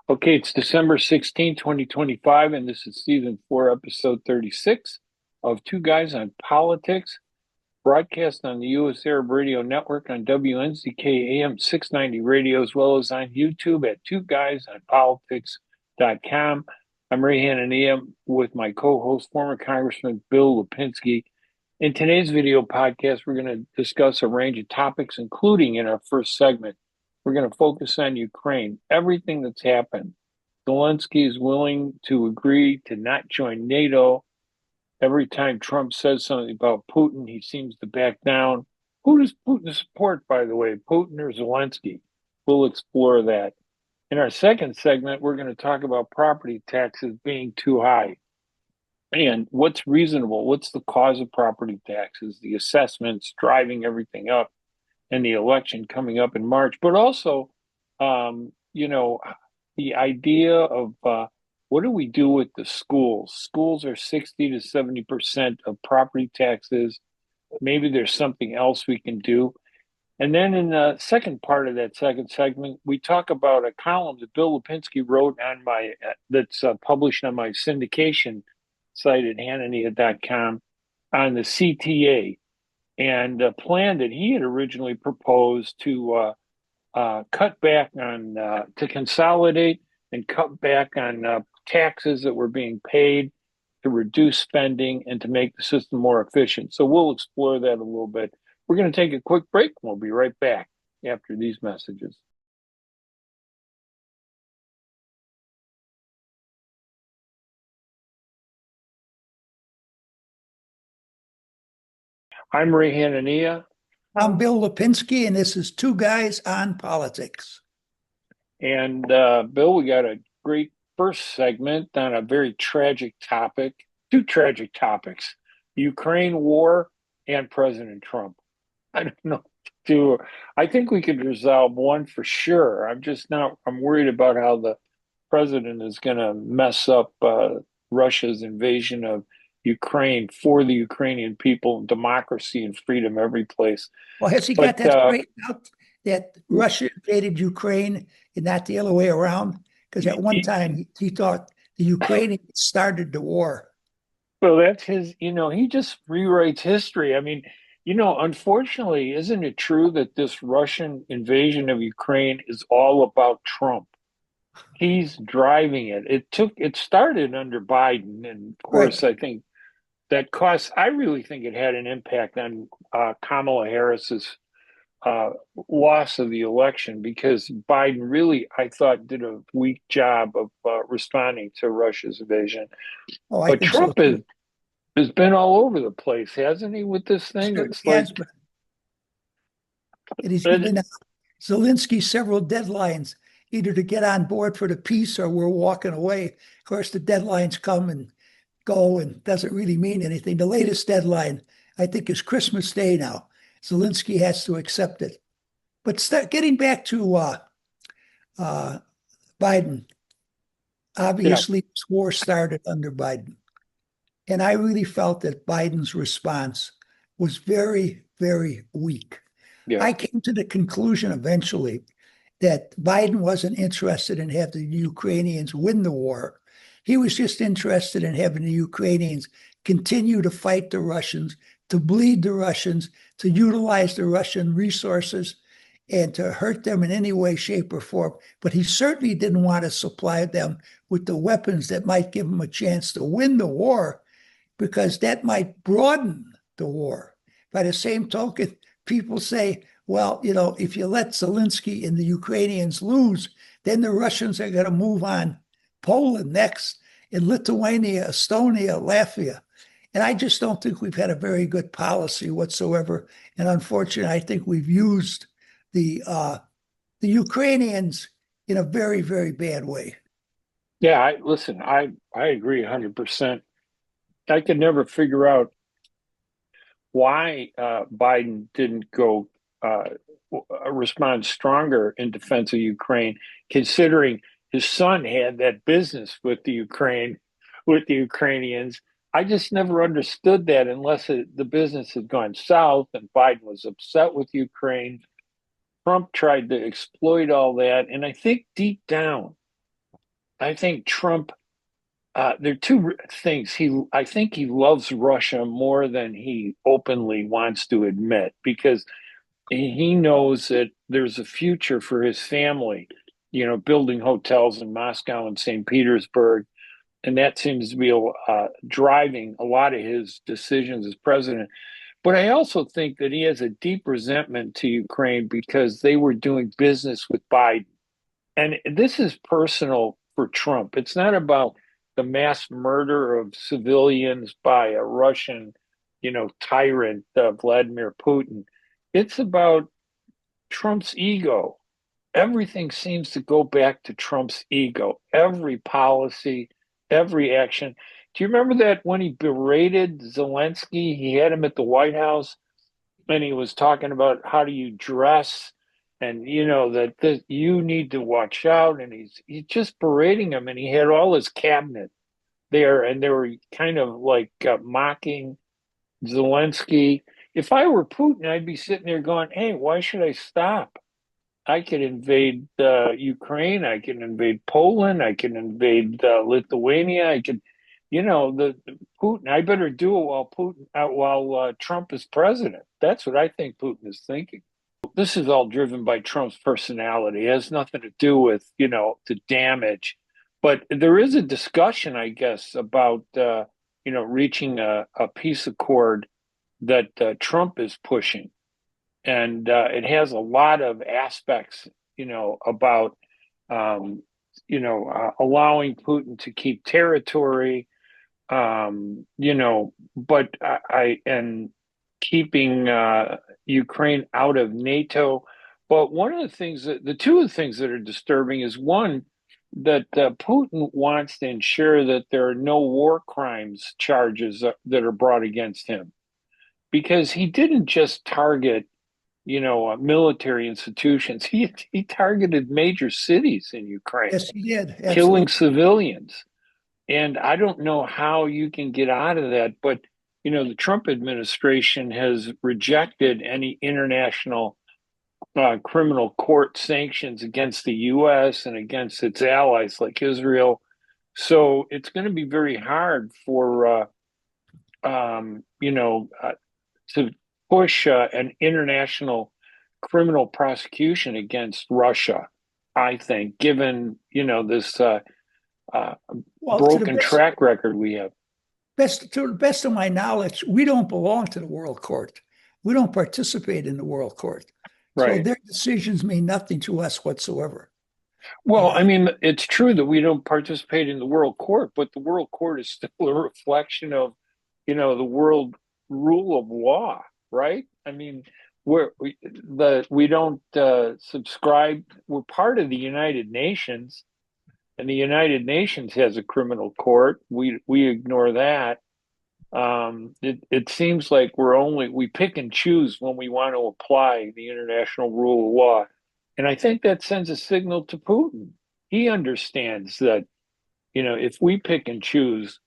Okay, it's December 16, 2025, and this is season 4, episode 36 of Two Guys on Politics, broadcast on the U.S. Arab Radio Network on WNZK AM 690 radio, as well as on YouTube at twoguysonpolitics.com. I'm Ray Hanania with my co-host, former Congressman Bill Lipinski. In today's video podcast, we're going to discuss a range of topics, including in our first segment, we're going to focus on Ukraine, everything that's happened. Zelenskyy is willing to agree to not join NATO. Every time Trump says something about Putin, he seems to back down. Who does Putin support, by the way, Putin or Zelenskyy? We'll explore that. In our second segment, we're going to talk about property taxes being too high and what's reasonable. What's the cause of property taxes, the assessments driving everything up, and the election coming up in March, but also, the idea of what do we do with the schools? Schools are 60 to 70% of property taxes. Maybe there's something else we can do. And then in the second part of that second segment, we talk about a column that Bill Lipinski wrote on my that's published on my syndication site at Hanania.com on the CTA and a plan that he had originally proposed to cut back on to consolidate and cut back on taxes that were being paid to reduce spending and to make the system more efficient. So we'll explore that a little bit. We're going to take a quick break. We'll be right back after these messages. I'm Ray Hanania. I'm Bill Lipinski, and this is Two Guys on Politics. And Bill, we got a great first segment on a very tragic topic, two tragic topics, Ukraine war and President Trump. I don't know what to do. I think we could resolve one for sure. I'm worried about how the president is going to mess up Russia's invasion of Ukraine for the Ukrainian people, democracy and freedom every place. Well, has he got that straightened out that Russia invaded Ukraine and not the other way around? Because at one time he thought the Ukrainians started the war. Well, that's his, he just rewrites history. I mean, unfortunately, isn't it true that this Russian invasion of Ukraine is all about Trump? He's driving it. It started under Biden. And of course, Right. I think I really think it had an impact on Kamala Harris's loss of the election because Biden really, I thought, did a weak job of responding to Russia's invasion. Oh, I But think so Trump too. has been all over the place, hasn't he, with this thing? Certainly It's like, has been. And he's given Zelensky several deadlines, either to get on board for the peace or we're walking away. Of course, the deadlines come and go and doesn't really mean anything. The latest deadline, I think, is Christmas Day now. Zelensky has to accept it. But getting back to Biden, yeah, obviously this war started under Biden. And I really felt that Biden's response was very, very weak. yeah, I came to the conclusion eventually that Biden wasn't interested in having the Ukrainians win the war. He was just interested in having the Ukrainians continue to fight the Russians, to bleed the Russians, to utilize the Russian resources, and to hurt them in any way, shape, or form. But he certainly didn't want to supply them with the weapons that might give them a chance to win the war, because that might broaden the war. By the same token, people say, well, if you let Zelensky and the Ukrainians lose, then the Russians are going to move on Poland next, and Lithuania, Estonia, Latvia. And I just don't think we've had a very good policy whatsoever. And unfortunately, I think we've used the Ukrainians in a very, very bad way. yeah. I agree 100%. I could never figure out why Biden didn't go respond stronger in defense of Ukraine, considering his son had that business with with the Ukrainians. I just never understood that unless the business had gone south and Biden was upset with Ukraine. Trump tried to exploit all that. And I think deep down, I think Trump. There are two things. I think he loves Russia more than he openly wants to admit because he knows that there's a future for his family. Building hotels in Moscow and St. Petersburg, and that seems to be driving a lot of his decisions as president. But I also think that he has a deep resentment to Ukraine because they were doing business with Biden. And this is personal for Trump. It's not about the mass murder of civilians by a Russian, tyrant, Vladimir Putin. It's about Trump's ego. Everything seems to go back to Trump's ego. Every policy, every action. Do you remember that when he berated Zelenskyy, he had him at the White House and he was talking about how do you dress and that you need to watch out, and he's just berating him, and he had all his cabinet there and they were kind of like mocking Zelenskyy. If I were Putin, I'd be sitting there going, hey, why should I stop? I could invade Ukraine. I can invade Poland. I can invade Lithuania. I could, the Putin. I better do it while Trump is president. That's what I think Putin is thinking. This is all driven by Trump's personality. It has nothing to do with the damage. But there is a discussion, I guess, about reaching a peace accord that Trump is pushing, and it has a lot of aspects, about allowing Putin to keep territory, but I and keeping Ukraine out of NATO. But one of the two of the things that are disturbing is one that Putin wants to ensure that there are no war crimes charges that are brought against him because he didn't just target military institutions. He targeted major cities in Ukraine, Yes, he did. killing Absolutely. civilians. And I don't know how you can get out of that, but the Trump administration has rejected any international criminal court sanctions against the U.S. and against its allies like Israel. So it's going to be very hard for to push an international criminal prosecution against Russia. I think, given this Well, broken track record we have. to the best of my knowledge, we don't belong to the World Court. We don't participate in the World Court. So Right. their decisions mean nothing to us whatsoever. Well, I mean, it's true that we don't participate in the World Court, but the World Court is still a reflection of, the world rule of law, right? I mean, we don't subscribe. We're part of the United Nations, and the United Nations has a criminal court. We ignore that. It seems like we pick and choose when we want to apply the international rule of law. And I think that sends a signal to Putin. He understands that, if we pick and choose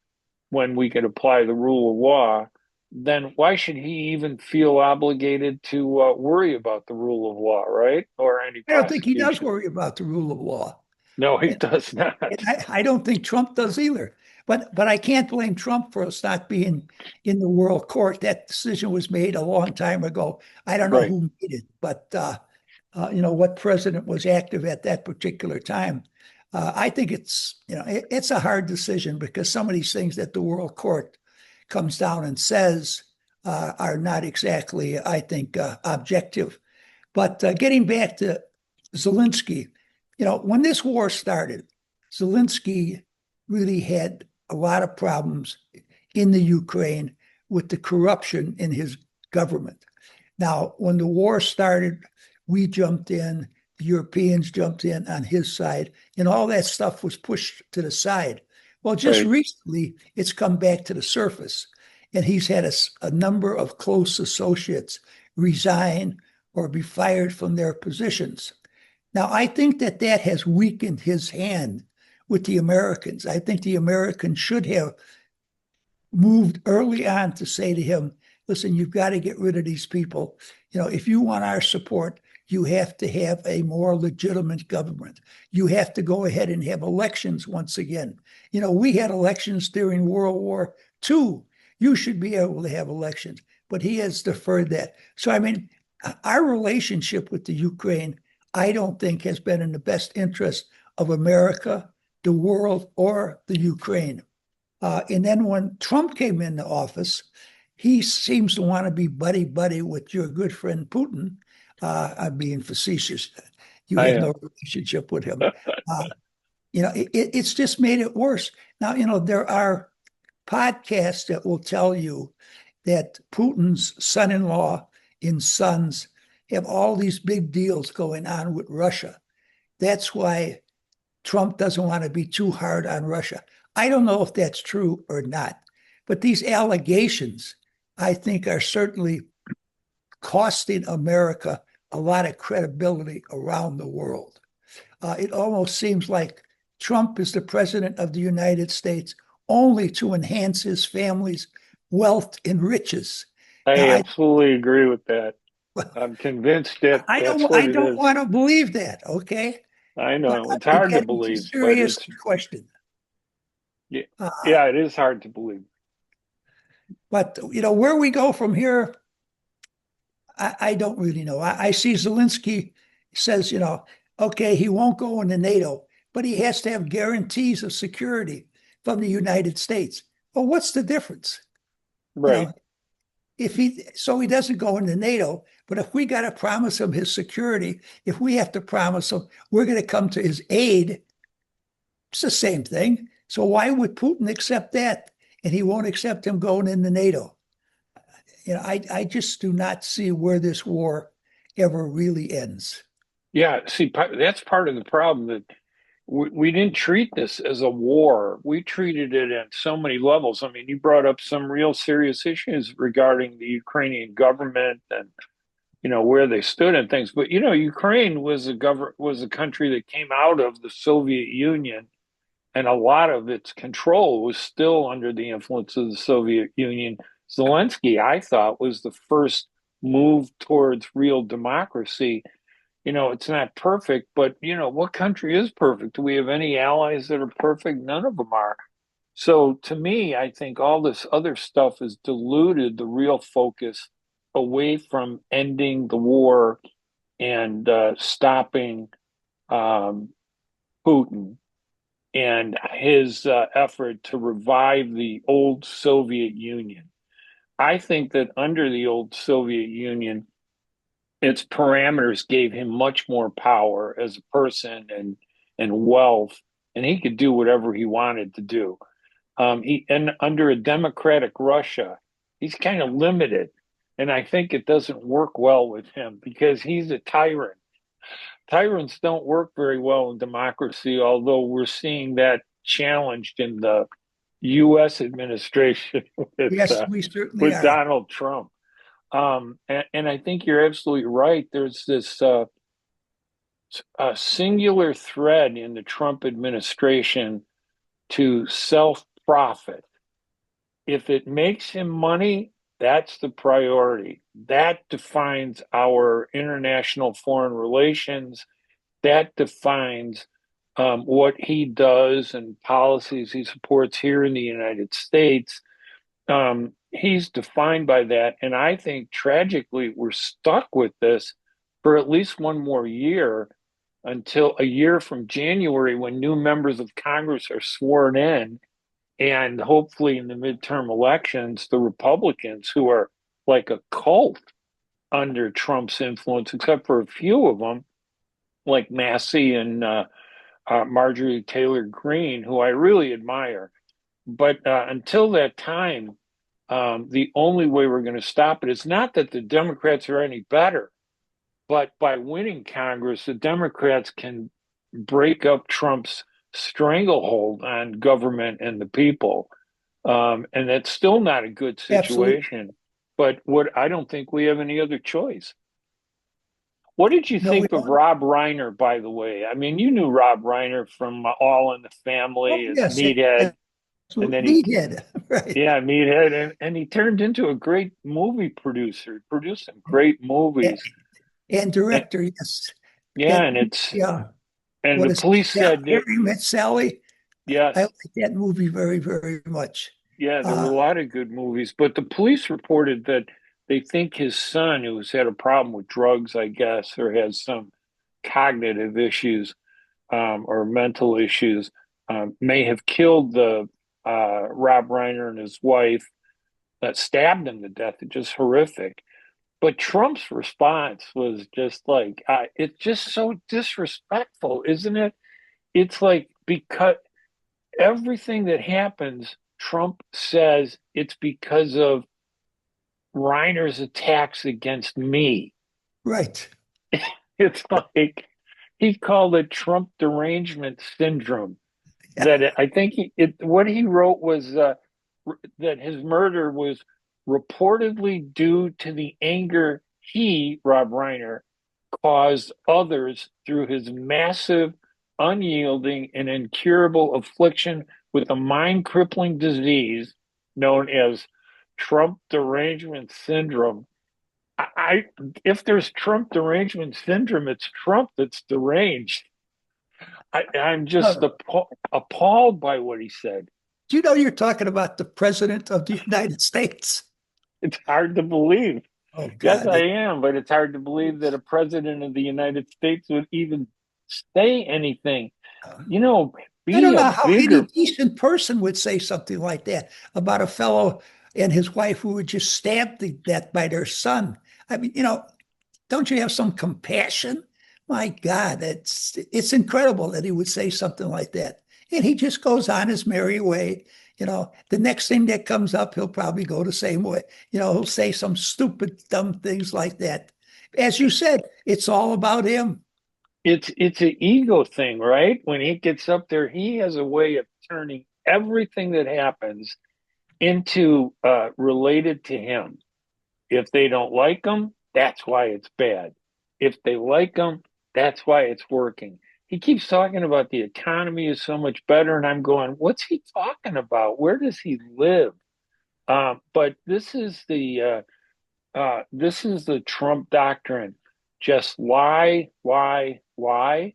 when we can apply the rule of law, then why should he even feel obligated to worry about the rule of law, right? Or any I don't think he does prosecution? worry about the rule of law. No, he And, does not. and I don't think Trump does either. But I can't blame Trump for us not being in the World Court. That decision was made a long time ago. I don't know Right. who made it, but what president was active at that particular time. I think it's a hard decision because some of these things that the World Court comes down and says are not exactly, I think, objective. But getting back to Zelenskyy, when this war started, Zelenskyy really had a lot of problems in the Ukraine with the corruption in his government. Now, when the war started, we jumped in, the Europeans jumped in on his side, and all that stuff was pushed to the side. Well, just Right. recently, it's come back to the surface, and he's had a number of close associates resign or be fired from their positions. Now, I think that has weakened his hand with the Americans. I think the Americans should have moved early on to say to him, listen, you've got to get rid of these people. If you want our support, you have to have a more legitimate government. You have to go ahead and have elections once again. We had elections during World War II. You should be able to have elections, but he has deferred that. So, I mean, our relationship with the Ukraine, I don't think has been in the best interest of America, the world, or the Ukraine. And then when Trump came into office, he seems to want to be buddy-buddy with your good friend Putin. I'm being facetious. You I have am. no relationship with him. It's just made it worse. Now, there are podcasts that will tell you that Putin's son-in-law and sons have all these big deals going on with Russia. That's why Trump doesn't want to be too hard on Russia. I don't know if that's true or not, but these allegations, I think, are certainly costing America a lot of credibility around the world. It almost seems like Trump is the president of the United States only to enhance his family's wealth and riches. Now, I absolutely agree with that. I'm convinced that that's I what it don't is. want to believe that, okay? I But know it's I'm hard to beginning to believe, but it's seriously question. yeah, Uh, yeah, it is hard to believe. but where we go from here, I don't really know. I see Zelenskyy says, okay, he won't go into NATO, but he has to have guarantees of security from the United States. Well, what's the difference? You Right. know, if he doesn't go into NATO, but if we got to promise him his security, if we have to promise him we're going to come to his aid, it's the same thing. So why would Putin accept that? And he won't accept him going into NATO. I just do not see where this war ever really ends. Yeah. See, that's part of the problem that we didn't treat this as a war. We treated it at so many levels. I mean, you brought up some real serious issues regarding the Ukrainian government and where they stood and things. But Ukraine was a country that came out of the Soviet Union, and a lot of its control was still under the influence of the Soviet Union. Zelenskyy, I thought, was the first move towards real democracy. It's not perfect, but what country is perfect? Do we have any allies that are perfect? None of them are. So to me, I think all this other stuff has diluted the real focus away from ending the war and stopping um, Putin and his effort to revive the old Soviet Union. I think that under the old Soviet Union, its parameters gave him much more power as a person and wealth, and he could do whatever he wanted to do. And under a democratic Russia, he's kind of limited, and I think it doesn't work well with him because he's a tyrant. Tyrants don't work very well in democracy, although we're seeing that challenged in the U.S. administration Yes, we certainly with are. Donald Trump. And I think you're absolutely right. There's this singular thread in the Trump administration to self profit. If it makes him money, that's the priority. That defines our international foreign relations. That defines what he does and policies he supports here in the United States. He's defined by that. And I think tragically, we're stuck with this for at least one more year until a year from January when new members of Congress are sworn in. And hopefully, in the midterm elections, the Republicans, who are like a cult under Trump's influence, except for a few of them, like Massey and Marjorie Taylor Greene, who I really admire. But until that time, the only way we're going to stop it is not that the Democrats are any better, but by winning Congress, the Democrats can break up Trump's stranglehold on government and the people. And that's still not a good Absolutely. situation. But what I don't think we have any other choice. What did you No, we think of don't. Rob Reiner, by the way? I mean, you knew Rob Reiner from All in the Oh, Family as yes. Meathead. and then he, Meathead, right? yeah, Meathead, and he turned into a great movie producer. He produced some great Yeah. movies. And And, director, yes. yeah, That, and it's yeah. and What the is police yeah, said that Harry Met Sally? I yes, like that movie very, very much. yeah, there were Uh, a lot of good movies, but the police reported that they think his son, who's had a problem with drugs, I guess, or has some cognitive issues or mental issues, may have killed the Rob Reiner and his wife that stabbed him to death. It's just horrific. But Trump's response was just like, it's just so disrespectful, isn't it? It's like because everything that happens, Trump says it's because of Reiner's attacks against me. right. It's like he called it Trump derangement syndrome. Yeah. That I think what he wrote was that his murder was reportedly due to the anger he, Rob Reiner, caused others through his massive, unyielding, and incurable affliction with a mind crippling disease known as Trump derangement syndrome. I if there's Trump derangement syndrome, it's Trump that's deranged. I'm just Oh, appalled by what he said. do you know you're talking about the President of the United States? It's hard to believe. Oh, Yes, God. I am, but it's hard to believe that a president of the United States would even say anything. You know, I be don't a know how any bigger. decent person would say something like that about a fellow and his wife who were just stabbed to death by their son. I mean, don't you have some compassion? My God, it's incredible that he would say something like that. And he just goes on his merry way. The next thing that comes up, he'll probably go the same way. He'll say some stupid, dumb things like that. As you said, it's all about him. It's an ego thing, right? When he gets up there, he has a way of turning everything that happens into related to him. If they don't like him, that's why it's bad. If they like him, that's why it's working. He keeps talking about the economy is so much better, and I'm going, what's he talking about? Where does he live? But this is the Trump doctrine. Just lie, lie, lie.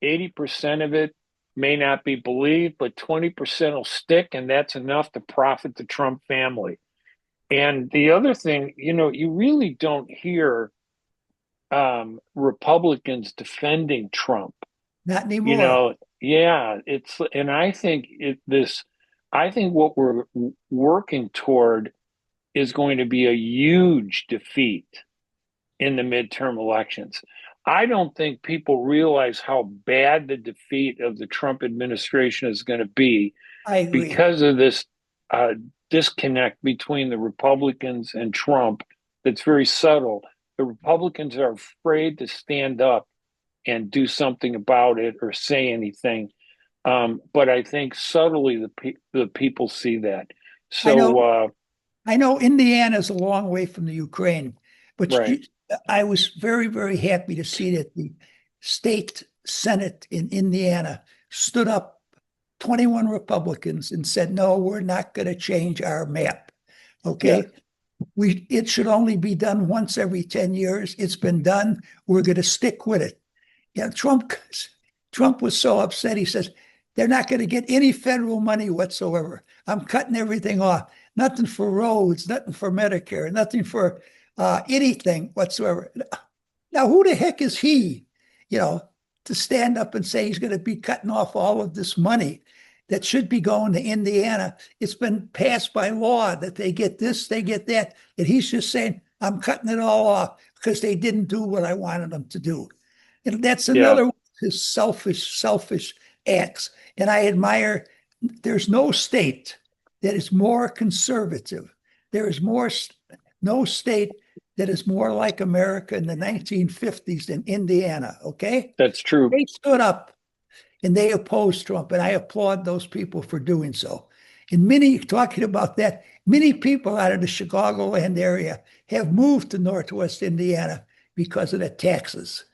80% of it may not be believed, but 20% will stick, and that's enough to profit the Trump family. And the other thing, you really don't hear Republicans defending Trump. Not anymore. Yeah, and I think what we're working toward is going to be a huge defeat in the midterm elections. I don't think people realize how bad the defeat of the Trump administration is going to be I agree. because of this uh, disconnect between the Republicans and Trump that's very subtle. The Republicans are afraid to stand up and do something about it or say anything. But I think subtly the people see that. I So, know I know Indiana's a long way from the Ukraine, but right. I was very, very happy to see that the state Senate in Indiana stood up 21 Republicans and said, no, we're not going to change our map. Yeah, Okay. It should only be done once every 10 years. It's been done. We're going to stick with it. Yeah, Trump was so upset. He says, they're not going to get any federal money whatsoever. I'm cutting everything off. Nothing for roads, nothing for Medicare, nothing for anything whatsoever. Now, who the heck is he, you know, to stand up and say he's going to be cutting off all of this money that should be going to Indiana? It's been passed by law that they get this, they get that. And he's just saying, I'm cutting it all off because they didn't do what I wanted them to do. And that's yeah, another one of his selfish acts. And I admire, there's no state that is more conservative. There is no state that is more like America in the 1950s than Indiana. Okay. that's true. They stood up and they opposed Trump. And I applaud those people for doing so. And talking about that, many people out of the Chicagoland area have moved to Northwest Indiana because of the taxes.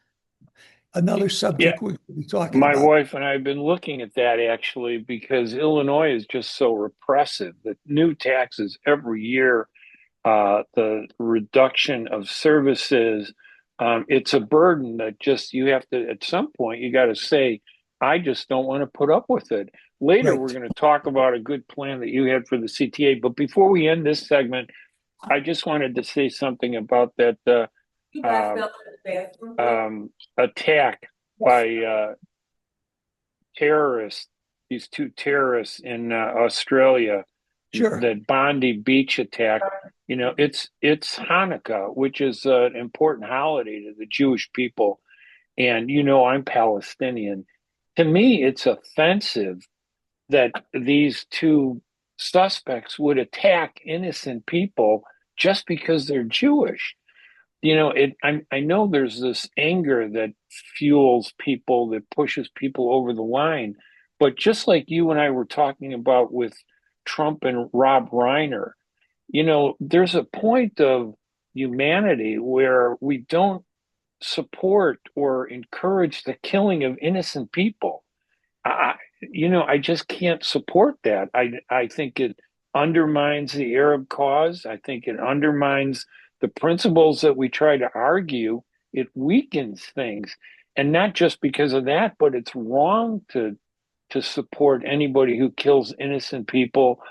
another Yeah, subject we're going to be talking my about. wife and I have been looking at that actually because Illinois is just so repressive. The new taxes every year, the reduction of services, it's a burden that just you have to, at some point, you got to say, I just don't want to put up with it. Later, we're Right. going to talk about a good plan that you had for the CTA. But before we end this segment, I just wanted to say something about that uh, attack by terrorists, these two terrorists in Australia, Sure. that Bondi Beach attack. You know, it's Hanukkah, which is an important holiday to the Jewish people, and you know I'm Palestinian. To me, it's offensive that these two suspects would attack innocent people just because they're Jewish. You know, I know there's this anger that fuels people, that pushes people over the line, but just like you and I were talking about with Trump and Rob Reiner, you know, there's a point of humanity where we don't support or encourage the killing of innocent people. I just can't support that. I think it undermines the Arab cause. I think it undermines the principles that we try to argue. It weakens things, and not just because of that, but it's wrong to support anybody who kills innocent people,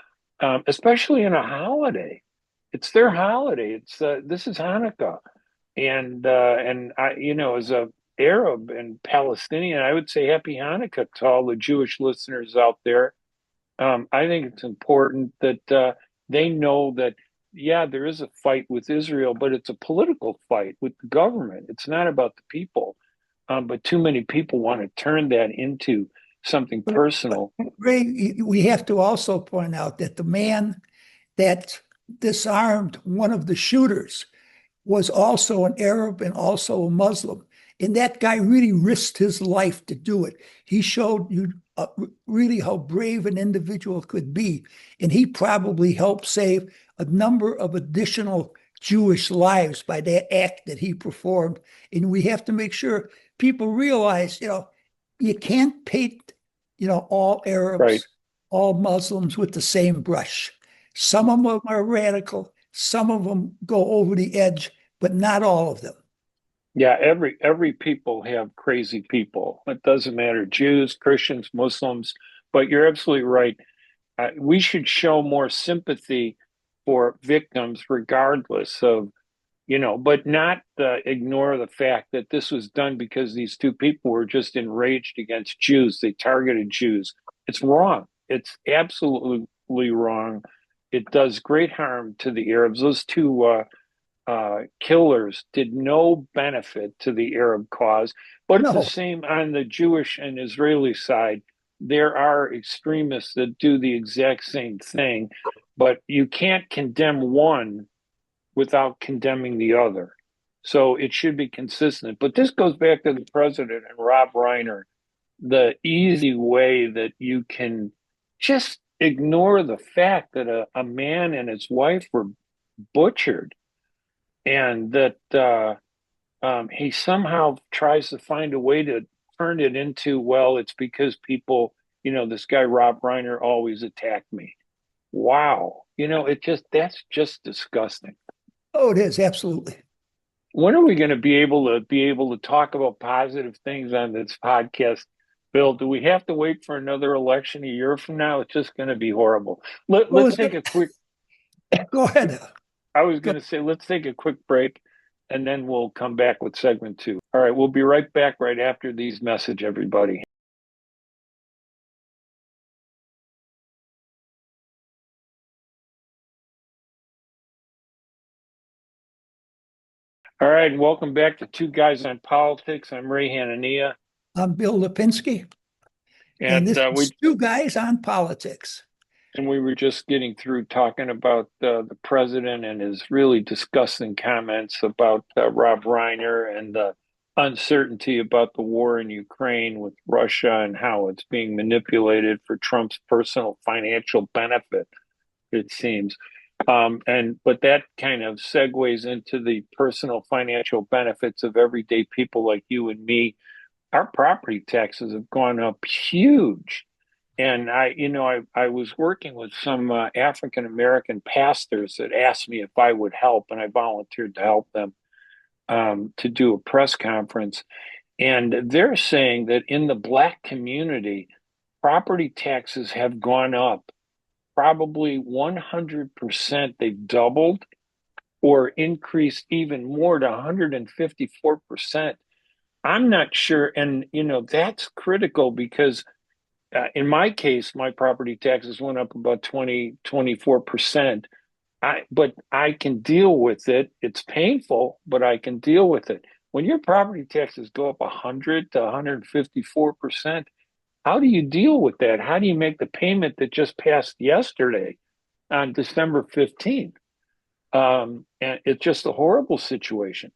especially in a holiday. It's their holiday. It's this is Hanukkah, and I, you know, as a Arab and Palestinian, I would say Happy Hanukkah to all the Jewish listeners out there. I think it's important that they know that, yeah, there is a fight with Israel, but it's a political fight with the government. It's not about the people. But too many people want to turn that into something But personal. Ray, we have to also point out that the man that disarmed one of the shooters was also an Arab and also a Muslim. And that guy really risked his life to do it. He showed you really how brave an individual could be. And he probably helped save a number of additional Jewish lives by that act that he performed. And we have to make sure people realize, you can't paint, all Right. Arabs, all Muslims with the same brush. Some of them are radical, some of them go over the edge, but not all of them. Yeah, every people have crazy people. It doesn't matter, Jews, Christians, Muslims, but you're absolutely right. We should show more sympathy for victims, regardless of, but not ignore the fact that this was done because these two people were just enraged against Jews. They targeted Jews. It's wrong. It's absolutely wrong. It does great harm to the Arabs. Those two killers did no benefit to the Arab cause. But it's the No, same on the Jewish and Israeli side. There are extremists that do the exact same thing, but you can't condemn one without condemning the other. So it should be consistent. But this goes back to the president and Rob Reiner, the easy way that you can just ignore the fact that a man and his wife were butchered, and that he somehow tries to find a way to turn it into, well, it's because people, this guy Rob Reiner always attacked me. Wow. That's just disgusting. oh, it is absolutely. When are we going to be able to talk about positive things on this podcast, Bill? Do we have to wait for another election a year from now? It's just going to be horrible. What Let's was take a it? quick. Go ahead. I was Go. going to say, let's take a quick break, and then we'll come back with segment two. All right, we'll be right back right after these message, everybody. All right, and welcome back to Two Guys on Politics. I'm Ray Hanania, I'm Bill Lipinski, and and this is Two Guys on Politics. we were just getting through talking about the president and his really disgusting comments about Rob Reiner and the uncertainty about the war in Ukraine with Russia and how it's being manipulated for Trump's personal financial benefit, it seems. But that kind of segues into the personal financial benefits of everyday people like you and me our property taxes have gone up huge. And I was working with some African American pastors that asked me if I would help, and I volunteered to help them to do a press conference. And they're saying that in the Black community, property taxes have gone up probably 100%. They've doubled or increased even more to 154%. I'm not sure. And, that's critical because in my case, my property taxes went up about 24%. But I can deal with it. It's painful, but I can deal with it. When your property taxes go up 100 to 154%, how do you deal with that? How do you make the payment that just passed yesterday on December 15th? And it's just a horrible situation.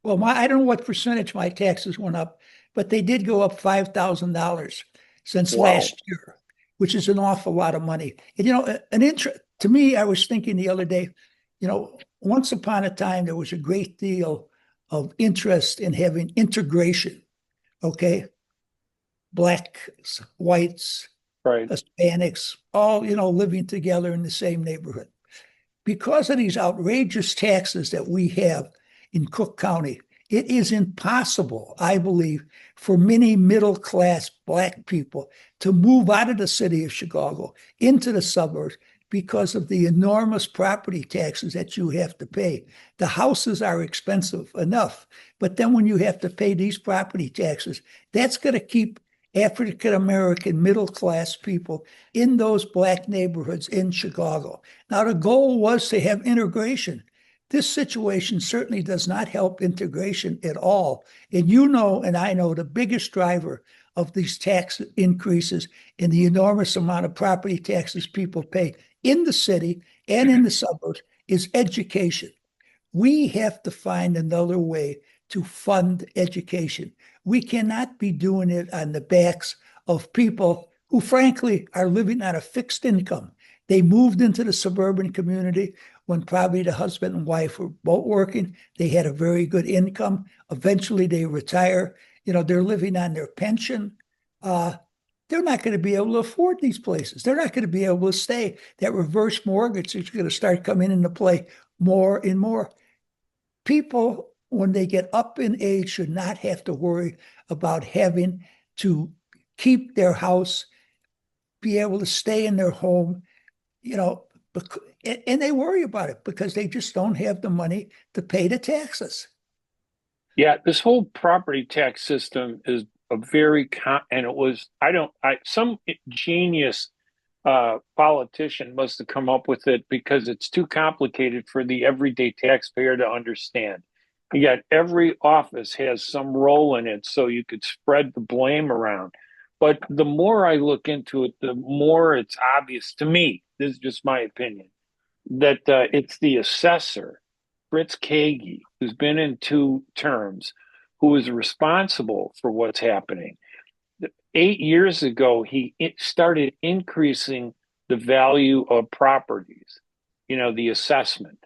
Well, I don't know what percentage my taxes went up, but they did go up $5,000 since Wow. last year, which is an awful lot of money. And to me, I was thinking the other day, once upon a time there was a great deal of interest in having integration. Okay, blacks, whites, Right. Hispanics, all living together in the same neighborhood. Because of these outrageous taxes that we have in Cook County, it is impossible, I believe, for many middle-class Black people to move out of the city of Chicago into the suburbs because of the enormous property taxes that you have to pay. The houses are expensive enough, but then when you have to pay these property taxes, that's going to keep African American middle class people in those Black neighborhoods in Chicago. Now, the goal was to have integration. This situation certainly does not help integration at all. And and I know the biggest driver of these tax increases and the enormous amount of property taxes people pay in the city and in the suburbs is education. We have to find another way to fund education. We cannot be doing it on the backs of people who, frankly, are living on a fixed income. They moved into the suburban community when probably the husband and wife were both working. They had a very good income. Eventually, they retire. They're living on their pension. They're not going to be able to afford these places. They're not going to be able to stay. That reverse mortgage is going to start coming into play more and more. People, when they get up in age, should not have to worry about having to keep their house, be able to stay in their home, and they worry about it because they just don't have the money to pay the taxes. Yeah, this whole property tax system is a and it was, some genius politician must have come up with it because it's too complicated for the everyday taxpayer to understand. Yet every office has some role in it, so you could spread the blame around. But the more I look into it, the more it's obvious to me, this is just my opinion, that it's the assessor, Fritz Kaegi, who's been in 2 terms, who is responsible for what's happening. 8 years ago, he started increasing the value of properties, the assessment.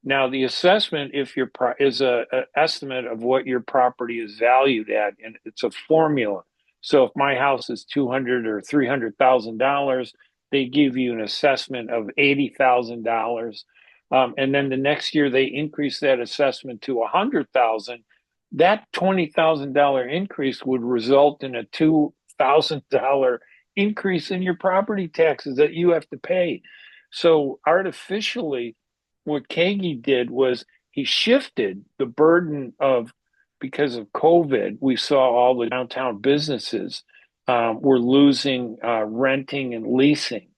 Now, the assessment, if your is a estimate of what your property is valued at, and it's a formula. So, if my house is $200,000 or $300,000, they give you an assessment of $80,000, and then the next year they increase that assessment to $100,000. That $20,000 increase would result in a $2,000 increase in your property taxes that you have to pay. So, artificially, what Kaegi did was he shifted the burden of, because of COVID, we saw all the downtown businesses were losing renting and leasing.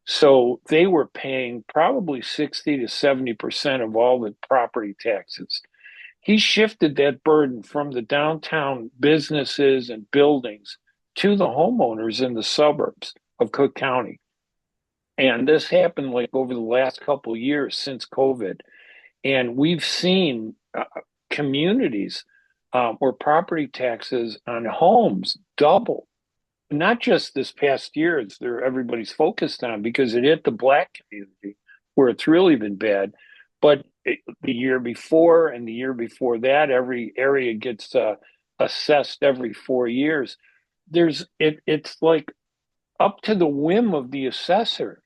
So they were paying probably 60 to 70% of all the property taxes. He shifted that burden from the downtown businesses and buildings to the homeowners in the suburbs of Cook County. And this happened like over the last couple of years since COVID. And we've seen communities where property taxes on homes double. Not just this past year, it's there everybody's focused on because it hit the Black community where it's really been bad. But the year before and the year before that, every area gets assessed every 4 years. It's like up to the whim of the assessor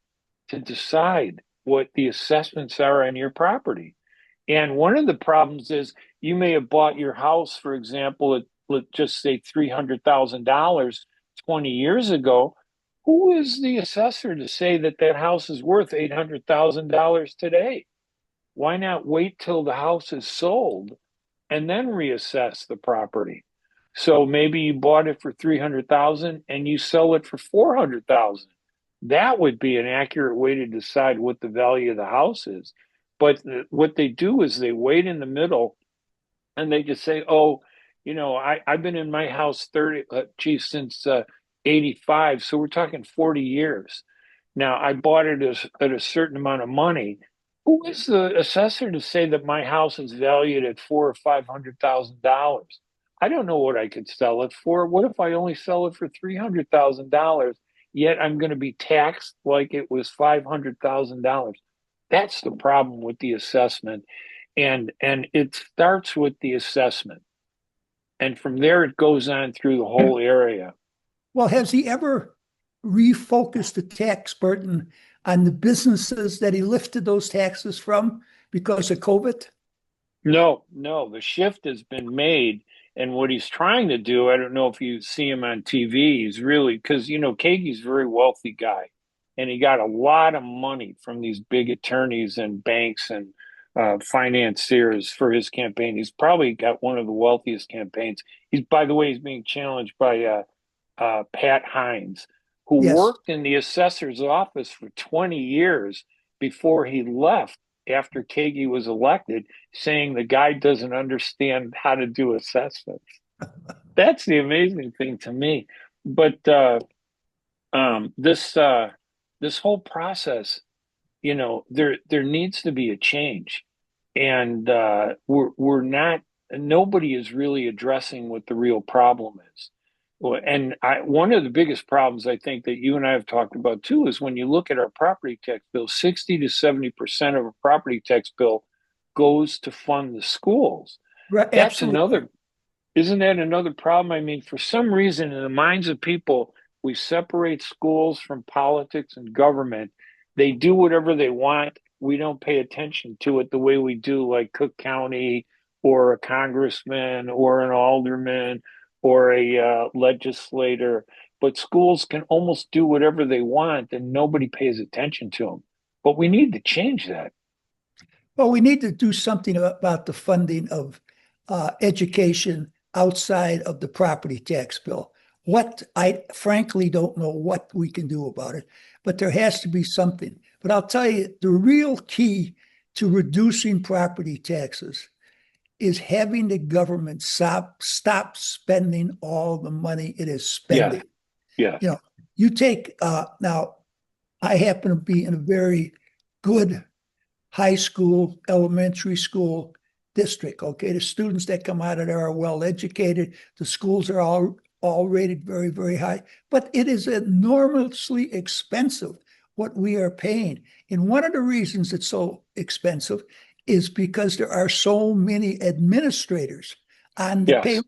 to decide what the assessments are on your property. And one of the problems is you may have bought your house, for example, at let's just say $300,000 20 years ago. Who is the assessor to say that that house is worth $800,000 today? Why not wait till the house is sold and then reassess the property? So maybe you bought it for 300,000 and you sell it for 400,000. That would be an accurate way to decide what the value of the house is. But what they do is they wait in the middle and they just say, "Oh, I've been in my house since 85, so we're talking 40 years. Now I bought it at a certain amount of money. Who is the assessor to say that my house is valued at four or $500,000? I don't know what I could sell it for. What if I only sell it for $300,000? Yet I'm going to be taxed like it was $500,000. That's the problem with the assessment, and it starts with the assessment, and from there it goes on through the whole area. Well, has he ever refocused the tax burden on the businesses that he lifted those taxes from because of COVID? No, no, the shift has been made. And what he's trying to do, I don't know if you see him on TV, he's really, because, Kagey's a very wealthy guy. And he got a lot of money from these big attorneys and banks and financiers for his campaign. He's probably got one of the wealthiest campaigns. By the way, he's being challenged by Pat Hines, who Yes. worked in the assessor's office for 20 years before he left after Kaegi was elected, saying the guy doesn't understand how to do assessments. That's the amazing thing to me. But this whole process, there needs to be a change, and we're not. Nobody is really addressing what the real problem is. And one of the biggest problems I think that you and I have talked about too is when you look at our property tax bill, 60 to 70% of a property tax bill goes to fund the schools. Right, That's absolutely. isn't that another problem? I mean, for some reason, in the minds of people, we separate schools from politics and government. They do whatever they want. We don't pay attention to it the way we do, like Cook County or a congressman or an alderman or a legislator. But schools can almost do whatever they want and nobody pays attention to them. But we need to change that. Well, we need to do something about the funding of education outside of the property tax bill. What I frankly don't know what we can do about it, but there has to be something. But I'll tell you, the real key to reducing property taxes is having the government stop spending all the money it is Yeah, spending. yeah, You know, you take now, I happen to be in a very good high school, elementary school district. Okay, the students that come out of there are well educated. The schools are all rated very, very high, but it is enormously expensive what we are paying. And one of the reasons it's so expensive is because there are so many administrators on the pay. yes,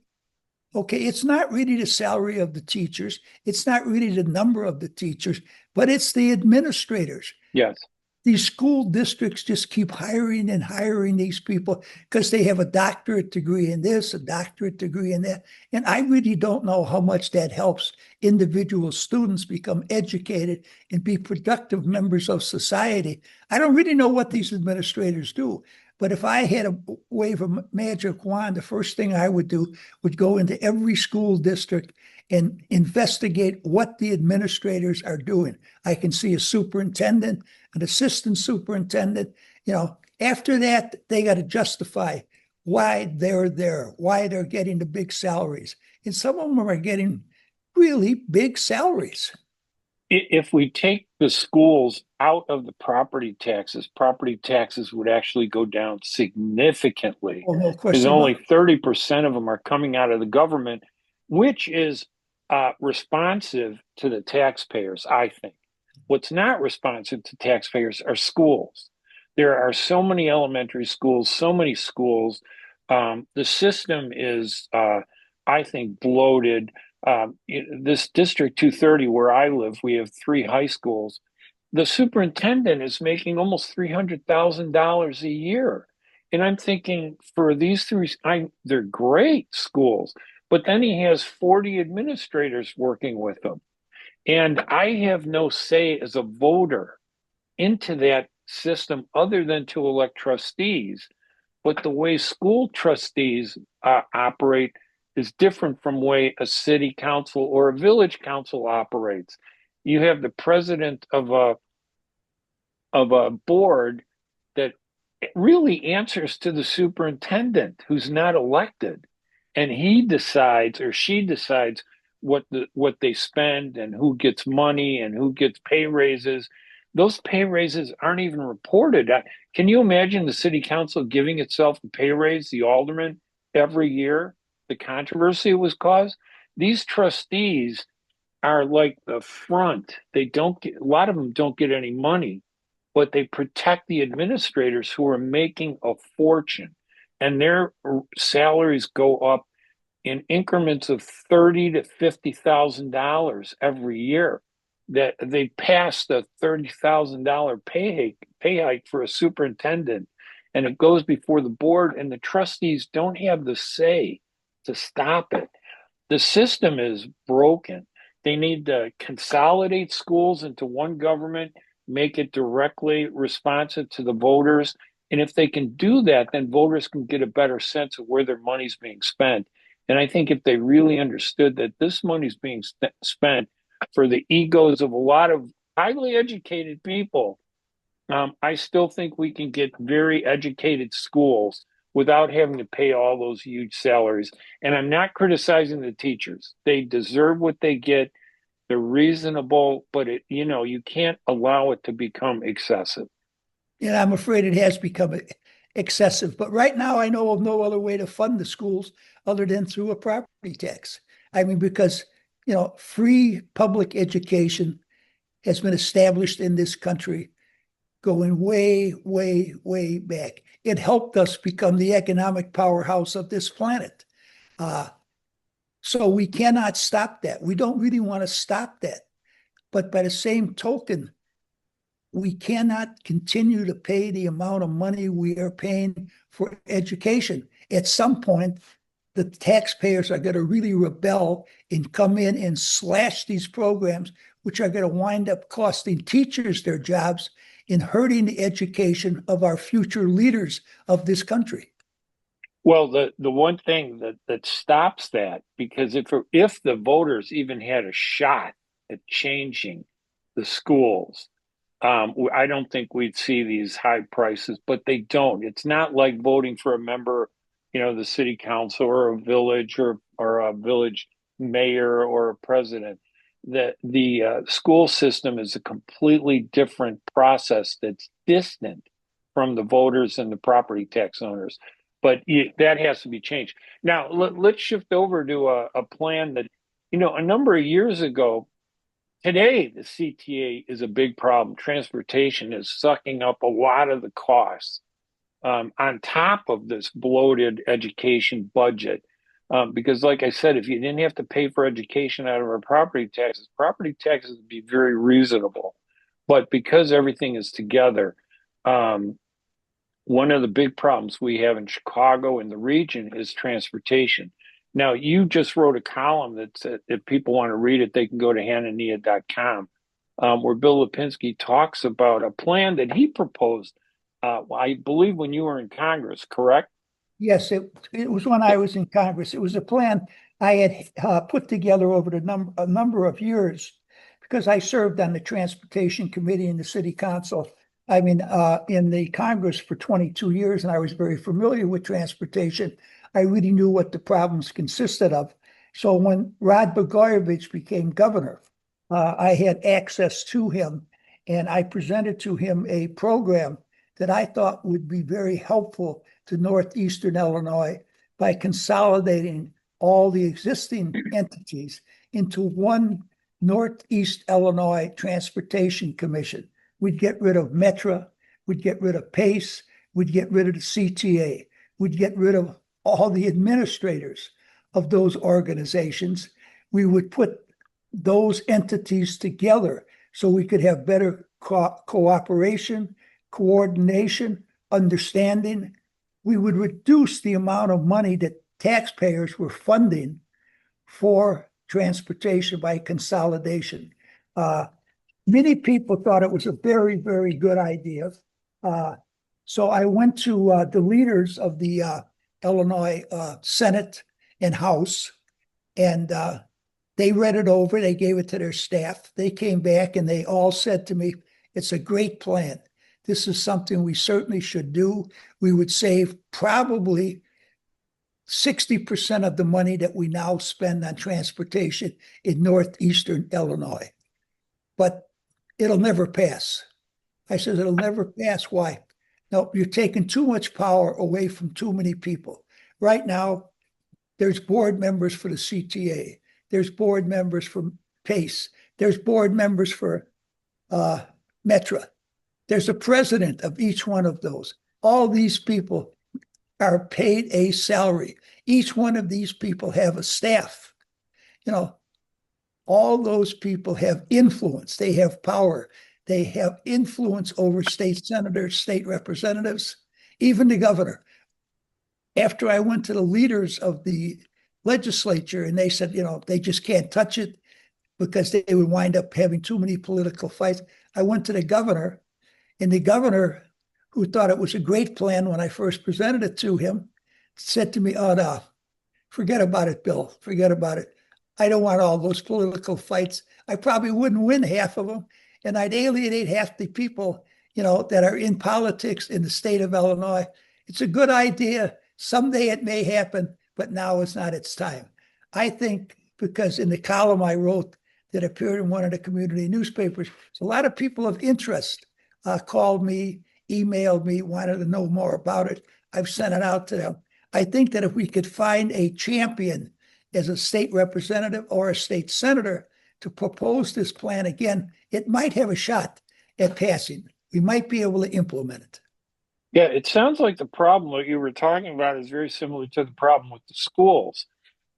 Okay, it's not really the salary of the teachers, it's not really the number of the teachers, but it's the administrators. yes. These school districts just keep hiring and hiring these people because they have a doctorate degree in this, a doctorate degree in that. And I really don't know how much that helps individual students become educated and be productive members of society. I don't really know what these administrators do. But if I had a wave of magic wand, the first thing I would do would go into every school district and investigate what the administrators are doing. I can see a superintendent, an assistant superintendent. After that, they got to justify why they're there, why they're getting the big salaries. And some of them are getting really big salaries. If we take the schools out of the property taxes would actually go down significantly Oh, no because question only about it. 30% of them are coming out of the government, which is responsive to the taxpayers, I think. What's not responsive to taxpayers are schools. There are so many elementary schools, so many schools. The system is I think, bloated. This District 230 where I live, we have three high schools. The superintendent is making almost $300,000 a year. And I'm thinking for these three, they're great schools, but then he has 40 administrators working with him. And I have no say as a voter into that system other than to elect trustees. But the way school trustees operate is different from the way a city council or a village council operates. You have the president of a board that really answers to the superintendent who's not elected, and he decides or she decides what they spend and who gets money and who gets pay raises. Those pay raises aren't even reported. Can you imagine the city council giving itself a pay raise, the alderman, every year? The controversy it was caused. These trustees are like the front. They don't get, a lot of them don't get any money, but they protect the administrators who are making a fortune, and their salaries go up in increments of $30,000 to $50,000 every year. That they passed a $30,000 pay hike for a superintendent, and it goes before the board, and the trustees don't have the say to stop it. The system is broken. They need to consolidate schools into one government, make it directly responsive to the voters. And if they can do that, then voters can get a better sense of where their money's being spent. And I think if they really understood that this money's being spent for the egos of a lot of highly educated people, I still think we can get very educated schools without having to pay all those huge salaries. And I'm not criticizing the teachers. They deserve what they get. They're reasonable, but you can't allow it to become excessive. And I'm afraid it has become excessive. But right now, I know of no other way to fund the schools other than through a property tax. I mean, because, free public education has been established in this country going way, way, way back. It helped us become the economic powerhouse of this planet. So we cannot stop that. We don't really want to stop that. But by the same token, we cannot continue to pay the amount of money we are paying for education. At some point, the taxpayers are going to really rebel and come in and slash these programs, which are going to wind up costing teachers their jobs and hurting the education of our future leaders of this country. Well, the one thing that stops that, because if the voters even had a shot at changing the schools, I don't think we'd see these high prices, but they don't. It's not like voting for a member, the city council or a village or a village mayor or a president. The school system is a completely different process that's distant from the voters and the property tax owners. But that has to be changed. Now, let's shift over to a plan that, a number of years ago. Today, the CTA is a big problem. Transportation is sucking up a lot of the costs on top of this bloated education budget. Because, like I said, if you didn't have to pay for education out of our property taxes would be very reasonable. But because everything is together, one of the big problems we have in Chicago and the region is transportation. Now, you just wrote a column that if people want to read it, they can go to hanania.com, where Bill Lipinski talks about a plan that he proposed, I believe, when you were in Congress, correct? Yes, it was when I was in Congress. It was a plan I had put together over a number of years because I served on the Transportation Committee in the City Council. I mean, in the Congress for 22 years, and I was very familiar with transportation. I really knew what the problems consisted of. So when Rod Blagojevich became governor, I had access to him, and I presented to him a program that I thought would be very helpful to Northeastern Illinois by consolidating all the existing entities into one Northeast Illinois Transportation Commission. We'd get rid of Metra, we'd get rid of PACE, we'd get rid of the CTA, we'd get rid of all the administrators. of those organizations. We would put those entities together so we could have better cooperation, coordination, understanding. We would reduce the amount of money that taxpayers were funding for transportation by consolidation. Many people thought it was a very, very good idea. So I went to the leaders of the Illinois Senate and House, and they read it over. They gave it to their staff. They came back and they all said to me, it's a great plan. This is something we certainly should do. We would save probably 60% of the money that we now spend on transportation in northeastern Illinois. But it'll never pass. I said, it'll never pass. Why? No, you're taking too much power away from too many people. Right now, there's board members for the CTA. There's board members for PACE. There's board members for Metra. There's a president of each one of those. All these people are paid a salary. Each one of these people have a staff. You know, all those people have influence. They have power. They have influence over state senators, state representatives, even the governor. After I went to the leaders of the legislature and they said, you know, they just can't touch it because they would wind up having too many political fights, I went to the governor, and the governor, who thought it was a great plan when I first presented it to him, said to me, oh, no, forget about it, Bill. Forget about it. I don't want all those political fights. I probably wouldn't win half of them, and I'd alienate half the people, you know, that are in politics in the state of Illinois. It's a good idea. Someday it may happen, but now is not its time. I think because in the column I wrote that appeared in one of the community newspapers, so a lot of people of interest called me, emailed me, wanted to know more about it. I've sent it out to them. I think that if we could find a champion as a state representative or a state senator to propose this plan again, it might have a shot at passing. We might be able to implement it. Yeah, it sounds like the problem what you were talking about is very similar to the problem with the schools.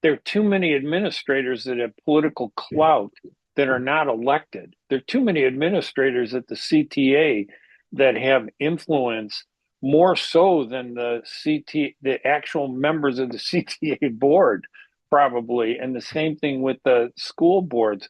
There are too many administrators that have political clout that are not elected. There are too many administrators at the CTA that have influence more so than the actual members of the CTA board, probably, and the same thing with the school boards.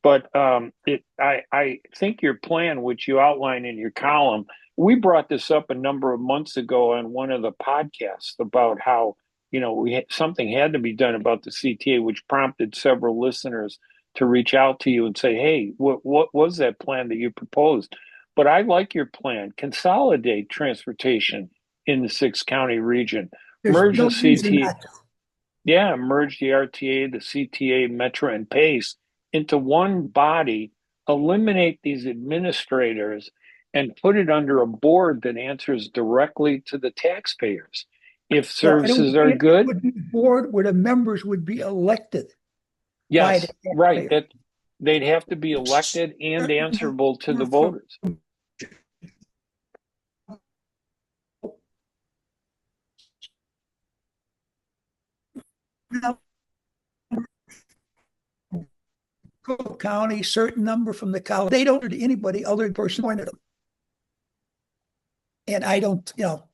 But I think your plan, which you outline in your column, we brought this up a number of months ago on one of the podcasts about how, you know, something had to be done about the CTA, which prompted several listeners to reach out to you and say, hey, what was that plan that you proposed? But I like your plan. Consolidate transportation in the 6-county region. There's Merge no the reason CTA. not to. Yeah, merge the RTA, the CTA, Metro, and PACE into one body, eliminate these administrators, and put it under a board that answers directly to the taxpayers. If Well, services are it good, would be a board where the members would be elected by yes, the right, taxpayer. that they'd have to be elected and answerable to the voters. County, certain number from the college. They don't to anybody other than person appointed them. And I don't, you know,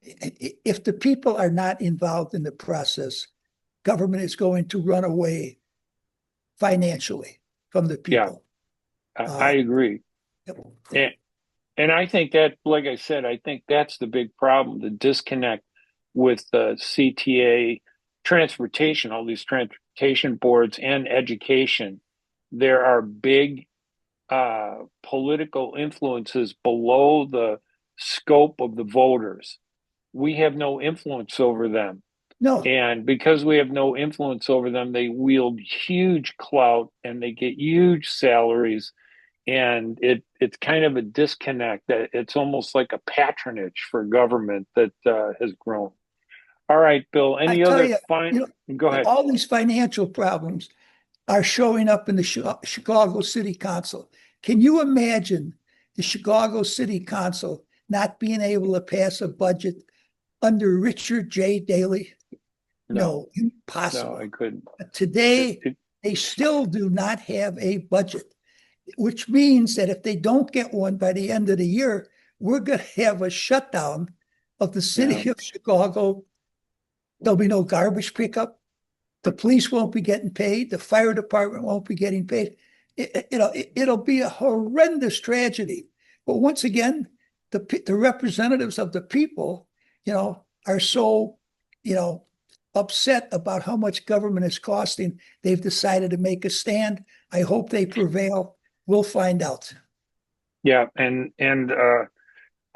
if the people are not involved in the process, government is going to run away financially from the people. Yeah, I agree. And I think that, like I said, I think that's the big problem, the disconnect with the CTA, transportation, all these transportation boards and education. There are big political influences below the scope of the voters. We have no influence over them. No. And because we have no influence over them, they wield huge clout and they get huge salaries. And it's kind of a disconnect that it's almost like a patronage for government that has grown. All right, Bill, I any tell other you, fine? Go ahead. all these financial problems are showing up in the Chicago City Council. Can you imagine the Chicago City Council not being able to pass a budget under Richard J. Daley? No, No, no, I impossible. couldn't. It, Today, it, they still do not have a budget, which means that if they don't get one by the end of the year, we're going to have a shutdown of the yeah, city of Chicago. There'll be no garbage pickup. The police won't be getting paid. The fire department won't be getting paid. It'll be a horrendous tragedy. But once again, the representatives of the people, are so, you know, upset about how much government is costing. They've decided to make a stand. I hope they prevail. We'll find out. yeah, and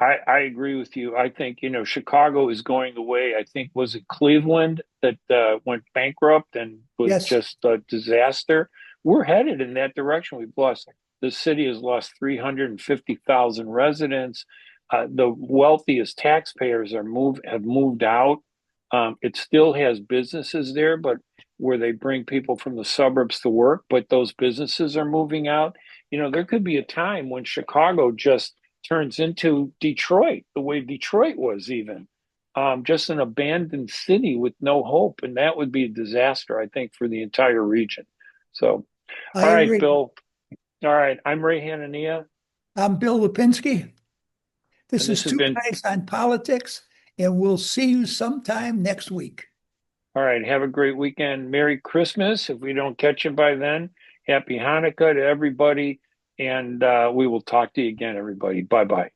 I agree with you. I think, Chicago is going the way, I think, was it Cleveland that went bankrupt and was Yes, just a disaster? We're headed in that direction. The city has lost 350,000 residents. The wealthiest taxpayers have moved out. It still has businesses there, but where they bring people from the suburbs to work, but those businesses are moving out. There could be a time when Chicago just turns into Detroit, the way Detroit was, even just an abandoned city with no hope. And that would be a disaster, I think, for the entire region. So, I all right, agree. Bill. All right. I'm Ray Hanania, I'm Bill Lipinski. This and is this has Two been Guys on Politics, and we'll see you sometime next week. all right. Have a great weekend. Merry Christmas. If we don't catch you by then, happy Hanukkah to everybody. And we will talk to you again, everybody. Bye bye.